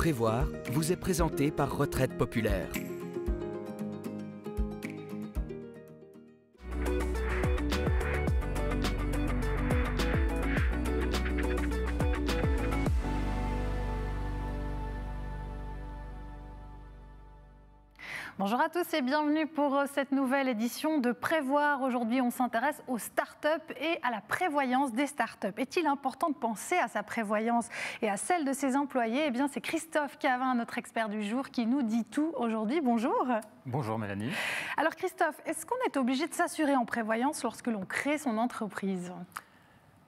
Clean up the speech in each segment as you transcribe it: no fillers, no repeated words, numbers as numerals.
Prévoir vous est présenté par Retraite Populaire. Bonjour à tous et bienvenue pour cette nouvelle édition de Prévoir. Aujourd'hui, on s'intéresse aux startups et à la prévoyance des startups. Est-il important de penser à sa prévoyance et à celle de ses employés? Eh bien, c'est Christophe Cavin, notre expert du jour, qui nous dit tout aujourd'hui. Bonjour. Bonjour Mélanie. Alors Christophe, est-ce qu'on est obligé de s'assurer en prévoyance lorsque l'on crée son entreprise?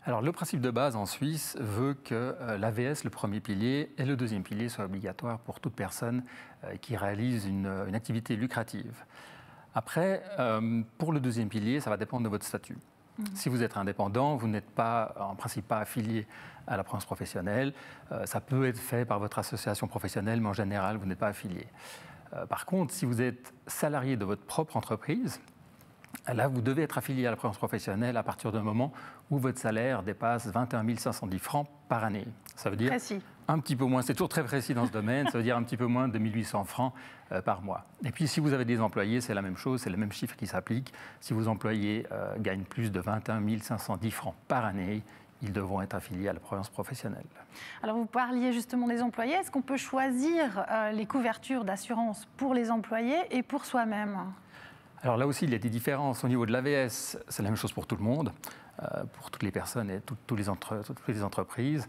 Alors, le principe de base en Suisse veut que l'AVS, le premier pilier, et le deuxième pilier soient obligatoires pour toute personne qui réalise une activité lucrative. Après, pour le deuxième pilier, ça va dépendre de votre statut. Si vous êtes indépendant, vous n'êtes pas, en principe, pas affilié à la prévoyance professionnelle. Ça peut être fait par votre association professionnelle, mais en général, vous n'êtes pas affilié. Par contre, si vous êtes salarié de votre propre entreprise, là, vous devez être affilié à la prévoyance professionnelle à partir du moment où votre salaire dépasse 21 510 francs par année. Ça veut dire précis. Un petit peu moins, c'est toujours très précis dans ce domaine, ça veut dire un petit peu moins de 1 800 francs par mois. Et puis, si vous avez des employés, c'est la même chose, c'est le même chiffre qui s'applique. Si vos employés gagnent plus de 21 510 francs par année, ils devront être affiliés à la prévoyance professionnelle. Alors, vous parliez justement des employés. Est-ce qu'on peut choisir les couvertures d'assurance pour les employés et pour soi-même ? Alors là aussi, il y a des différences. Au niveau de l'AVS, c'est la même chose pour tout le monde, pour toutes les personnes et toutes les entreprises.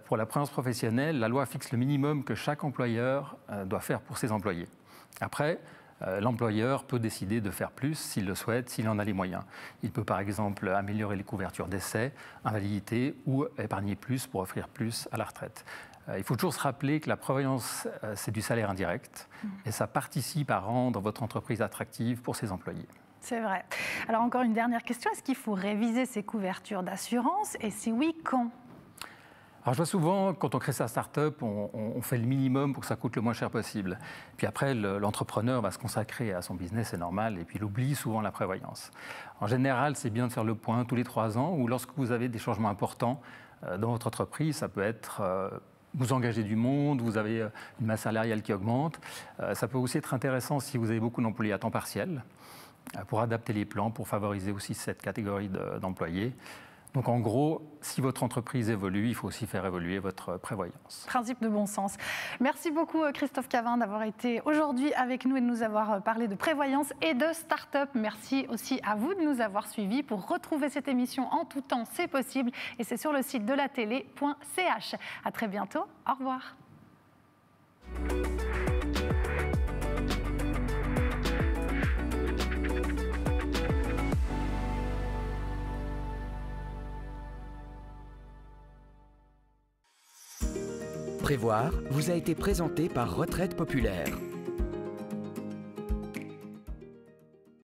Pour la prévoyance professionnelle, la loi fixe le minimum que chaque employeur doit faire pour ses employés. Après, l'employeur peut décider de faire plus s'il le souhaite, s'il en a les moyens. Il peut par exemple améliorer les couvertures d'essai, invalidité ou épargner plus pour offrir plus à la retraite. Il faut toujours se rappeler que la prévoyance, c'est du salaire indirect et ça participe à rendre votre entreprise attractive pour ses employés. C'est vrai. Alors encore une dernière question, est-ce qu'il faut réviser ces couvertures d'assurance et si oui, quand ? Alors je vois souvent, quand on crée sa start-up, on fait le minimum pour que ça coûte le moins cher possible. Puis après, l'entrepreneur va se consacrer à son business, c'est normal, et puis il oublie souvent la prévoyance. En général, c'est bien de faire le point tous les 3 ans, ou lorsque vous avez des changements importants dans votre entreprise, ça peut être... vous engagez du monde, vous avez une masse salariale qui augmente. Ça peut aussi être intéressant si vous avez beaucoup d'employés à temps partiel, pour adapter les plans, pour favoriser aussi cette catégorie d'employés. Donc en gros, si votre entreprise évolue, il faut aussi faire évoluer votre prévoyance. Principe de bon sens. Merci beaucoup Christophe Cavin d'avoir été aujourd'hui avec nous et de nous avoir parlé de prévoyance et de start-up. Merci aussi à vous de nous avoir suivis. Pour retrouver cette émission en tout temps, c'est possible et c'est sur le site de la télé.ch. À très bientôt. Au revoir. Prévoir vous a été présenté par Retraite Populaire.